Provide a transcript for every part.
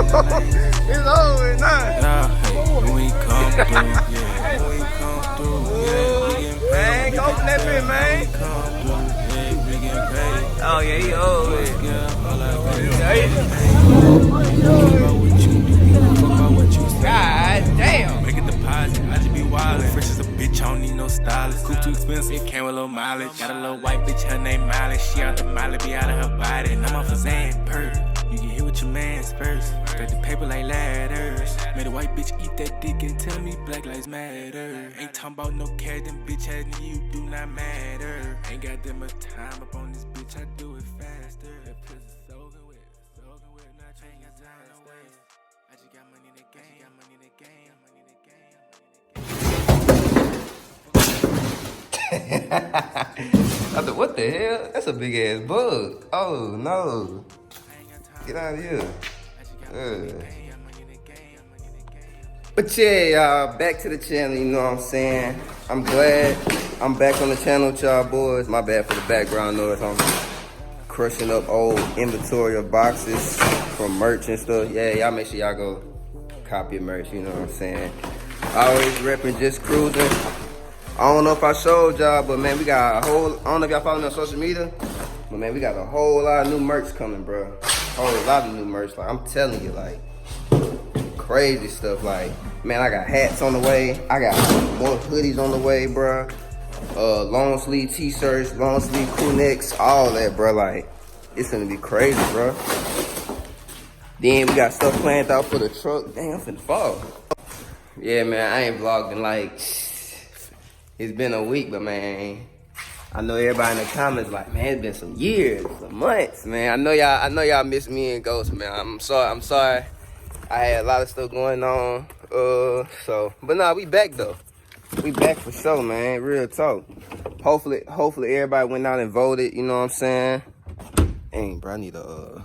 It's over now. Yeah, hey, when we come through, yeah. When we come through, yeah. We getting paid. Man, go open that bit, man. Come through, yeah. We getting paid. Oh, yeah, he old. Yeah, all like, baby. Yeah, God damn. Make a deposit, I just be wildin'. Fresh as a bitch, I don't need no stylist. Coupe too expensive, came with a little mileage. Got a little white bitch, her name Miley. She out the Miley, be out of her body. And I'm off a Zan purr. You can hear what your man's first. Got the paper like ladders. Made a white bitch eat that dick and tell me Black Lives Matter. Ain't talking about no care, them bitch ass nigga, you do not matter. Ain't got that much time up on this bitch, I do it faster. That pussy's soaking with, not ain't got time to waste. I just got money in the game, money in the game, money in the game. I thought, what the hell? That's a big ass bug. Oh no. Get out of here. But yeah, y'all, back to the channel, you know what I'm saying? I'm glad I'm back on the channel with y'all boys. My bad for the background noise. I'm crushing up old inventory of boxes from merch and stuff. Yeah, y'all make sure y'all go copy your merch, you know what I'm saying? Always repping Just Cruising. I don't know if I showed y'all, but man, we got a whole, I don't know if y'all follow me on social media, but man, we got a whole lot of new merch coming, bro. Whole lot of new merch, like I'm telling you, like crazy stuff. Like, man, I got hats on the way. I got more hoodies on the way, bro. Long sleeve t-shirts, long sleeve crew necks, all that, bro. Like, it's gonna be crazy, bro. Then we got stuff planned out for the truck. Dang, I'm finna fall. Yeah, man, I ain't vlogged in like, it's been a week, but man, I know everybody in the comments like, man, it's been some years, some months, man. I know y'all miss me and Ghost, man. I'm sorry. I had a lot of stuff going on. But nah, we back though. We back for sure, man. Real talk. Hopefully everybody went out and voted, you know what I'm saying? Dang, bro, I need a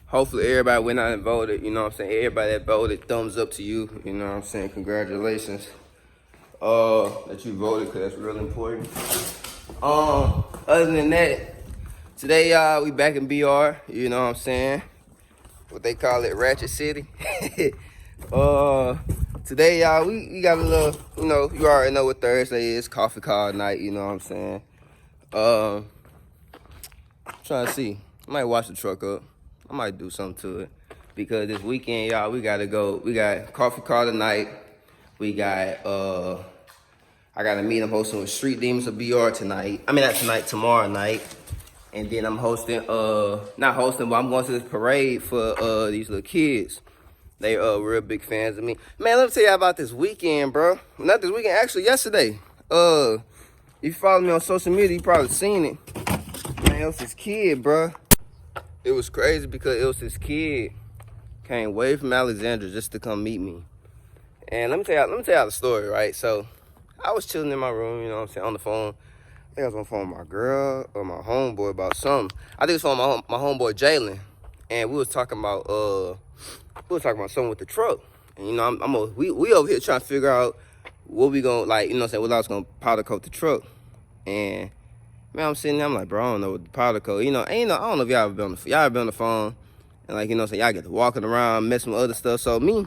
Hopefully everybody went out and voted, you know what I'm saying? Everybody that voted, thumbs up to you, you know what I'm saying? Congratulations. That you voted, because that's real important. Other than that, today y'all, we back in BR, you know what I'm saying? What they call it, Ratchet City. Today y'all, we got a little, you know, you already know what Thursday is, coffee call night, you know what I'm saying? I'm trying to see, I might wash the truck up. I might do something to it, because this weekend, y'all, we gotta go. We got coffee call tonight. We got, I got a meet I'm hosting with Street Demons of BR tonight. I mean, not tonight, tomorrow night. And then I'm hosting, not hosting, but I'm going to this parade for these little kids. They real big fans of me. Man, let me tell you about this weekend, bro. Not this weekend, actually yesterday. If you follow me on social media, you probably seen it. Man, it was this kid, bro. It was crazy because it was this kid came way from Alexandria just to come meet me. And let me tell y'all the story, right? So I was chilling in my room, you know what I'm saying, on the phone. I think I was on the phone with my girl or my homeboy about something. I think it was on my homeboy Jalen, and we was talking about something with the truck. And you know, we over here trying to figure out what we gonna, like, you know what I'm saying, what I was gonna powder coat the truck. And man, I'm sitting there, I'm like, bro, I don't know what the powder coat, you know, I don't know if y'all ever been on the phone, and like, you know what I'm saying, y'all get to walking around, messing with other stuff. So me,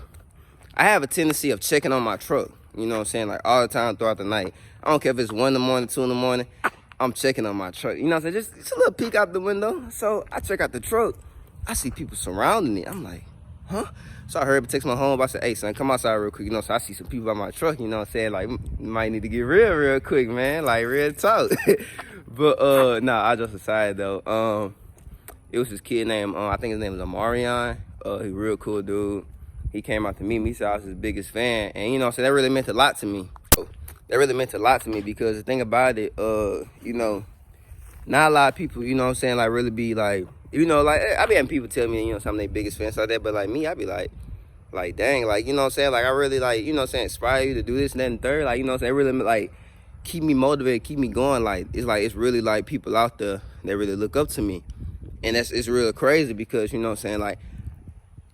I have a tendency of checking on my truck, you know what I'm saying, like all the time throughout the night. I don't care if it's 1 in the morning, 2 in the morning, I'm checking on my truck. You know what I'm saying, just a little peek out the window. So I check out the truck, I see people surrounding it. I'm like, huh? So I hurried up, text my home. I said, hey, son, come outside real quick. You know, so I see some people by my truck, you know what I'm saying? Like, you might need to get real quick, man. Like, real talk. But, nah, I just decided, though. It was this kid named, I think his name was Amarion. He a real cool dude. He came out to meet me. He said I was his biggest fan. And, you know what I'm saying, that really meant a lot to me. That really meant a lot to me because the thing about it, you know, not a lot of people, you know what I'm saying, like, really be, like, you know, like, I be having people tell me, you know, some of their biggest fans like that, but, like, me, I be like, dang, like, you know what I'm saying, like, I really, like, you know what I'm saying, inspire you to do this and that and third, like, you know what I'm saying, it really, like, keep me motivated, keep me going, like, it's really, like, people out there that really look up to me, and it's really crazy because, you know what I'm saying, like,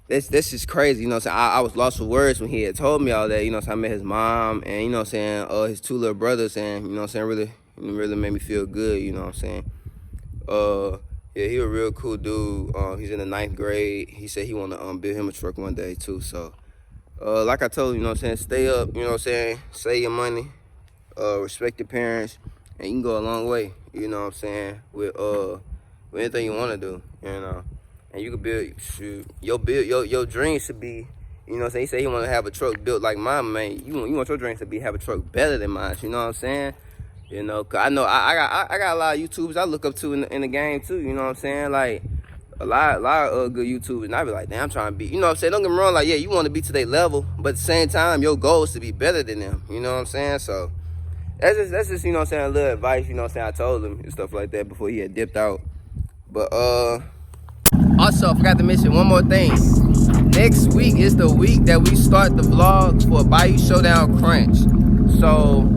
that's just crazy, you know what I'm saying, I was lost for words when he had told me all that, you know what I'm saying, I met his mom, and, you know what I'm saying, his 2 little brothers, and, you know what I'm saying, really made me feel good, you know what I'm saying, Yeah, he a real cool dude. He's in the 9th grade. He said he want to build him a truck one day too. So, like I told you, you know what I'm saying, stay up, you know what I'm saying, save your money, respect your parents, and you can go a long way, you know what I'm saying, with anything you want to do, you know. And you can build, shoot, your dreams should be, you know what I'm saying, he said he want to have a truck built like mine, man. You want your dreams to be, have a truck better than mine, you know what I'm saying? You know, cause I know I got a lot of YouTubers I look up to in the game too, you know what I'm saying? Like, a lot of good YouTubers, and I be like, damn, I'm trying to be, you know what I'm saying? Don't get me wrong, like, yeah, you want to be to their level, but at the same time, your goal is to be better than them, you know what I'm saying? So, that's just, you know what I'm saying, a little advice, you know what I'm saying, I told him and stuff like that before he had dipped out. But, also, I forgot to mention one more thing. Next week is the week that we start the vlog for Bayou Showdown Crunch. So,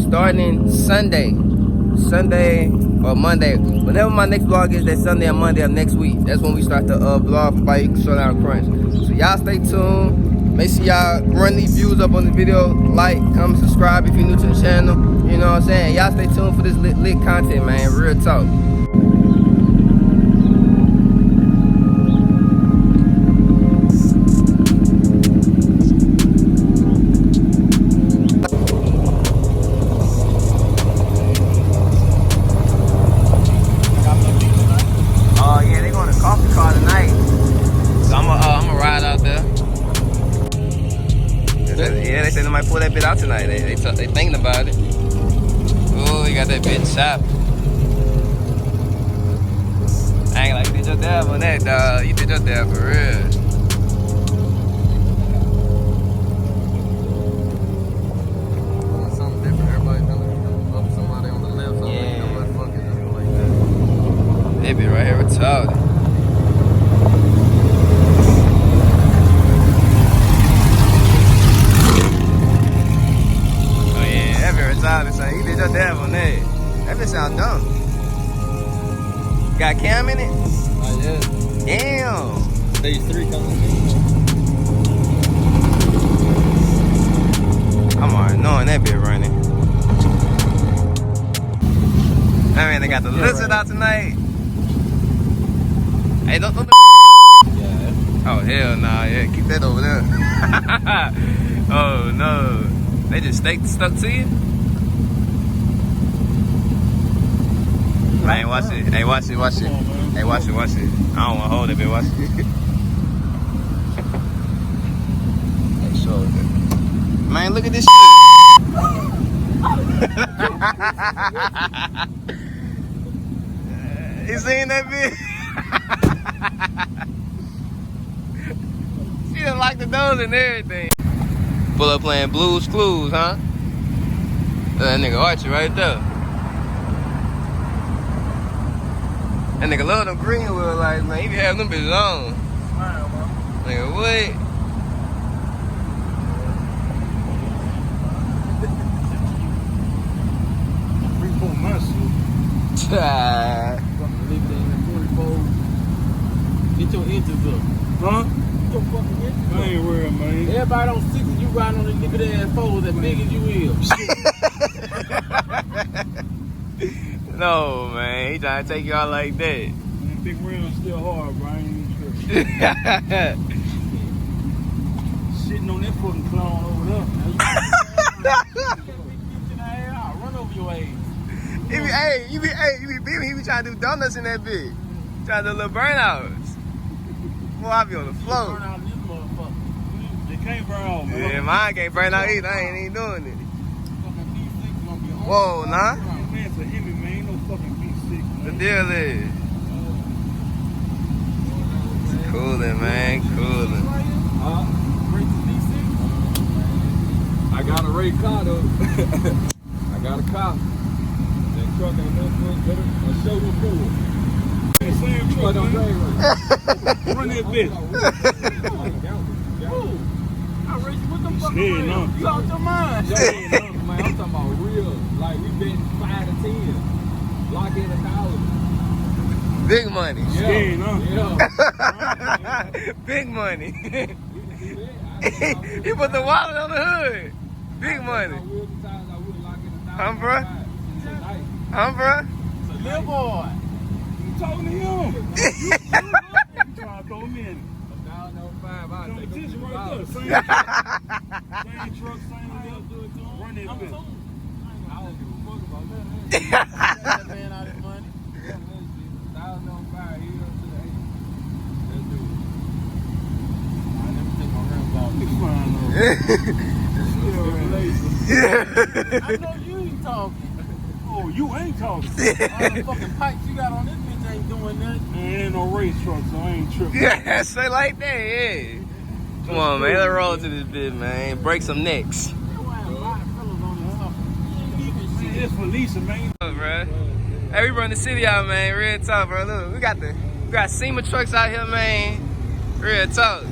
starting Sunday or Monday, whenever my next vlog is, that Sunday or Monday of next week, that's when we start the vlog for Bayou Showdown Crunch. So y'all stay tuned. Make sure y'all run these views up on the video, like, comment, subscribe if you're new to the channel. You know what I'm saying? Y'all stay tuned for this lit content, man. Real talk. Yeah, they say they might pull that bit out tonight. They thinking about it. Oh, you got that bit shop. I ain't like, you did your dab on that, dog. You did your dab for real. Something different. Everybody telling somebody on the left. So yeah. You know what? Fuck it. Just like that. They be right here retarded. He did your dab on that. That bitch sound dumb. Got cam in it? Not yet. Damn. Stage 3 coming in. I'm already knowing that bitch running. I mean, they got the lizard out tonight. Hey, don't Yeah. Oh, hell nah. Yeah, keep that over there. Oh, no. They just stuck to you? Man, watch it. Hey, watch it. Hey, watch it. I don't want to hold it, but watch it. Hey, show it. Man, look at this shit. You seen that bitch? She done locked the doors and everything. Pull up playing Blues Clues, huh? That nigga Archie right there. That nigga love them green wheel lights, man. He be having them bitches on. Smile, bro. Nigga, what? 3-4 months, shit. Fucking leave it in the 44. Get your engines up. Huh? Get your fucking engines up. I ain't worried, man. Everybody on 6 and you riding on the nigga ass 4s as big as you is. No, man. He trying to take you out like that. Man, big rims still hard, bro. I ain't even tripping. Shitting on that fucking clown over there. Run over your ass. You be beating. He be trying to do donuts in that bitch. Trying to do little burnouts. Boy, I be on the floor. Burn out this motherfucker. They can't burn out, man. Yeah, mine can't burn out either. I ain't even doing it. Fucking B6 gonna be hard. Whoa, nah. Man, it's a Hemi, man. Ain't no fucking B6, man. The deal is. Coolin', man. Coolin'. I got a red car though. I got a car. That truck ain't nothing but a showroom pool. Same truck, man. Run that bitch. I race you with them fucking rims. You out your mind. Man, I'm talking about real. Like we bet 5 to 10. Lock in $1,000. Big money. Yeah. Big money. He put the wallet on the hood. Big money. Huh, bruh? Little boy. talking to him. You trying to throw him in. 1,005. I'll take Competition $50. right there. Same truck, same deal. Run that bitch. I don't give a fuck about that. That man out his money. 1,005 here to the 8. Let's do it. Let me take my rims off. It's fine though. I know you ain't talking. Oh, you ain't talking. All the fucking pipes you got on this bitch ain't doing nothing. Man, ain't no race truck, so I ain't tripping. Yeah, straight like that, yeah. Come on, man. Let's roll to this bit, man. Break some necks. It's for Lisa, man. Bro. Hey, we run the city out, man. Real talk, bro. Look, we got SEMA trucks out here, man. Real talk.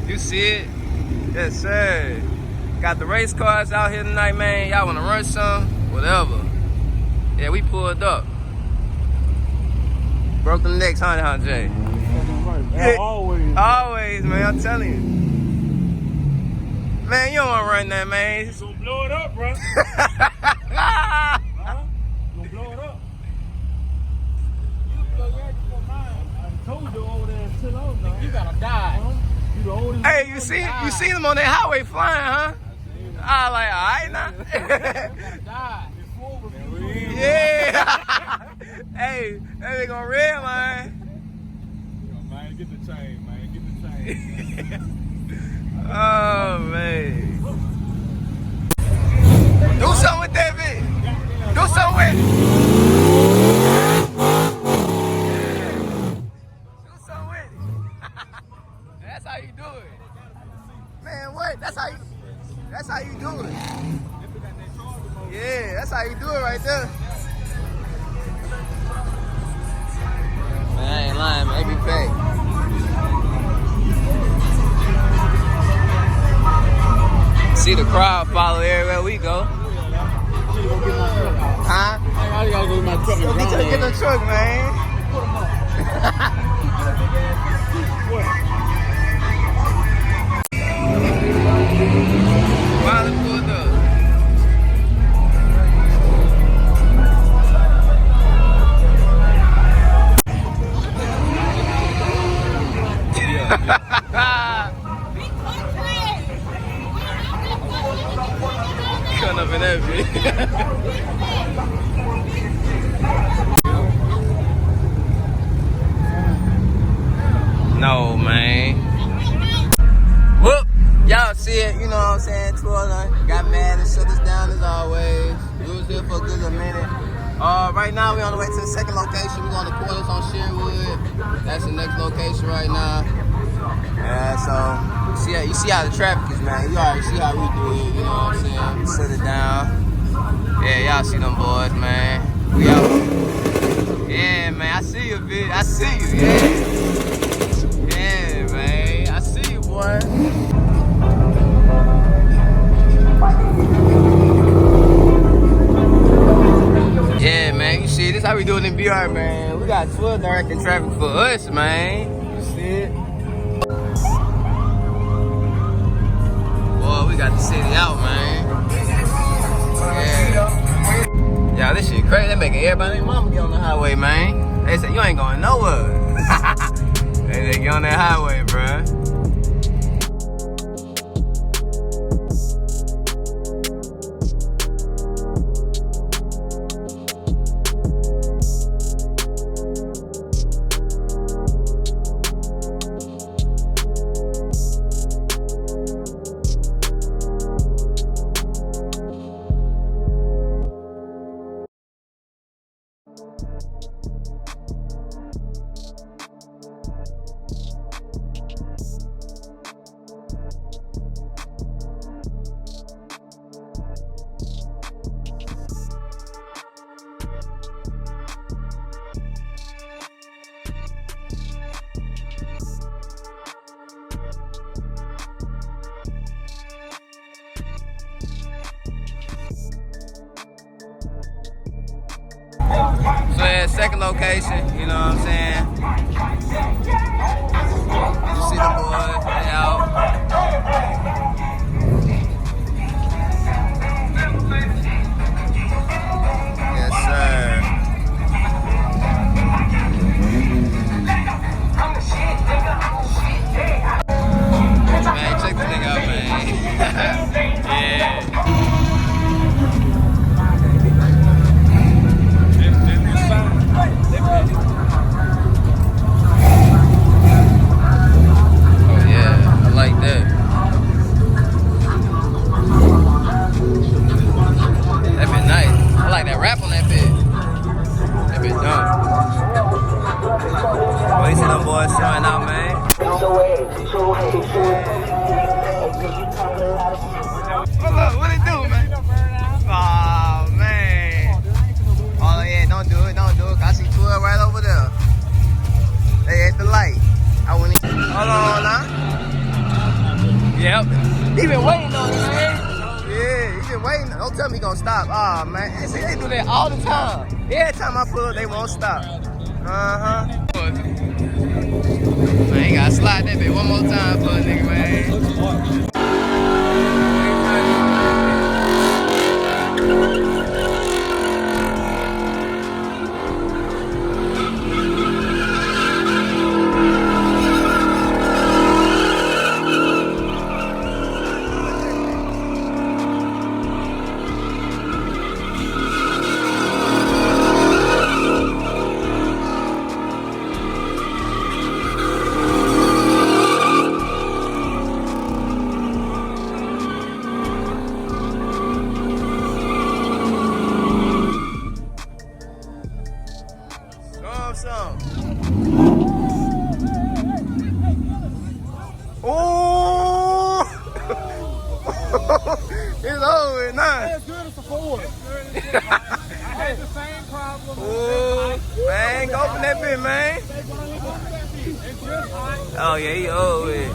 You see it? Yes, sir. Got the race cars out here tonight, man. Y'all wanna run some? Whatever. Yeah, we pulled up. Broke them necks, huh, Jay? Yeah. Always. Always, man. I'm telling you. Man, you don't wanna run that, man. It's gonna blow it up, bro. Huh? Gonna blow it up. You blow yours before mine. I told you over there and chill out, though. You gotta die. Huh? You the oldest. Hey, you see them on that highway flying, huh? I like, all right now. You gotta die. Yeah. Hey, that nigga on red line. Man, get the chain, man. Get the chain. Oh, man. Do something with that bitch. Do something with it. Do something with it. That's how you do it. Man, what? That's how you do it. Yeah, that's how you do it right there. Man, I ain't lying, man. They be packed. See the crowd follow everywhere we go. Huh? I gotta go get my truck. Go get the truck, man. Finally pulled up. Cutting up in that bitch. No, man. Whoop. Y'all see it, you know what I'm saying? 12 got mad and shut us down as always. We was here for a good minute. Right now, we're on the way to the second location. We're going to Quarters on Sherwood. That's the next location right now. Yeah, so you see how the traffic is, man. You already see how we do it, you know what I'm saying? We sit it down. Yeah, y'all see them boys, man. We out. Yeah, man, I see you, bitch. I see you, yeah. Yeah, man. I see you, boy. Yeah, man, you see, this how we do it in BR, man. We got 12 directing traffic for us, man. You see it? Boy, we got the city out, man. Yeah. Y'all, this shit crazy. They making everybody and mama get on the highway, man. They say, you ain't going nowhere. They get on that highway, bruh. So yeah, second location, you know what I'm saying? You see the boys, they out. Yes, sir. Them boys showing out, man. Hold up, what it do, man? Oh, man. Oh, yeah, don't do it. I see 12 right over there. They at the light. I wouldn't even... Hold on, huh? Yep. He been waiting on it, man. Yeah, he been waiting. Don't tell me he gonna stop. Oh, man. See, they do that all the time. Every time I pull up, they won't stop. Uh-huh. Man, you gotta slide that bit one more time for a nigga, man. Oh! It's over now. It's good as a Ford. I had the same problem. Oh, man, go open that bit, man. Oh, yeah, he over it.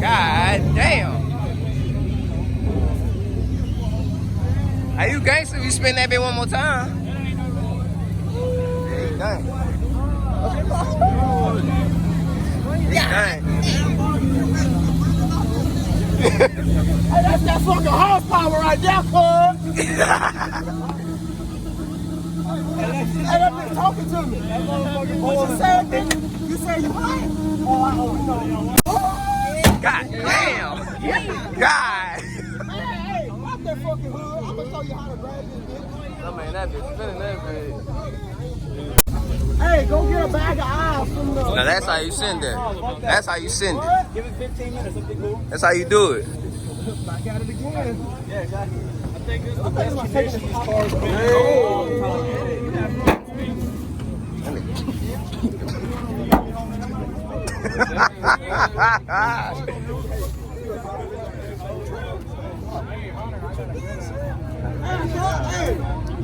God damn. Are you gangster? You spin that bit one more time. Yeah, he done. Yeah. Hey, that's that fucking horsepower right there, cuz. Hey, that bitch talking to me. What you said, nigga? You said you lying? Oh, no. God damn. God. Hey, pop that fucking hood. I'm gonna show you how to grab this bitch. I mean, that bitch spinning that bitch. Hey, go get a bag of eyes from the... Now that's how you send it. That's how you send it. Give it 15 minutes, it'll be cool. That's how you do it. Back at it again. Yeah, exactly. I think this is the best condition these cars have been in a long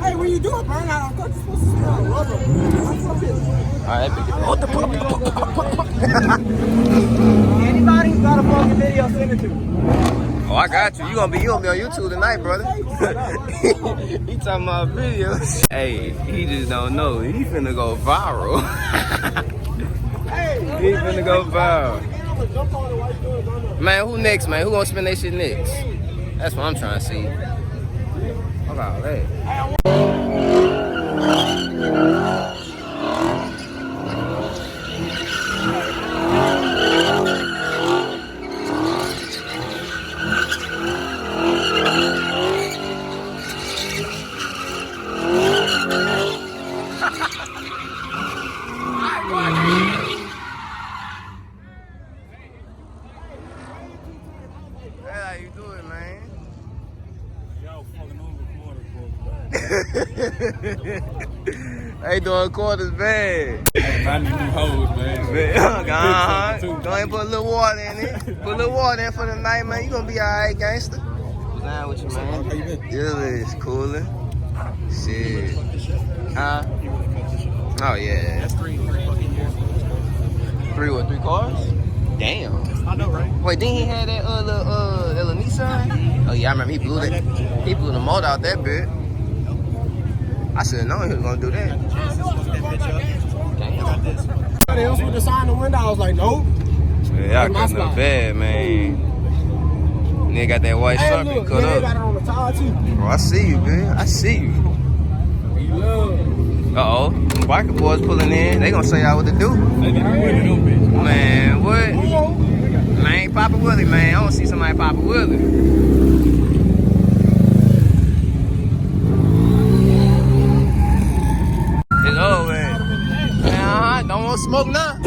Hey, when you do a burnout, I thought you're supposed to smell rubber. Alright, what the fuck? Anybody got a fucking video, send it to me. Oh, I got you. You gonna be on YouTube tonight, brother. He talking about videos. Hey, he just don't know. He finna go viral. He finna go viral. Man, who next, man? Who gonna spin that shit next? That's what I'm trying to see. Look at all that. That's how you do it, man. Y'all fucking over They doing quarters bad. Hey, I need new hoes, man. Go ahead and put a little water in it. Put a little water in for the night, man. You gonna be alright, gangster. Nah, with you, man. Yeah, it's cooler. Shit. Huh? Oh, yeah. That's three fucking years. 3 cars? Damn. I know, right? Wait, didn't he have that little Nissan? Oh yeah, I remember he blew the motor out that bit. I should have known he was gonna do that. Damn. Somebody else with the sign in the window, I was like, nope. Yeah, y'all cutting up bad, man. Nigga got that white shirt Hey, look, cut they up. got it on the tire too. Bro, I see you, man. I see you. Uh-oh. Them biker boys pulling in. They gonna show y'all what to do. Man, what? Man, Papa Willie, man. I wanna see somebody Papa Willie. It's over, man. Don't want to smoke now.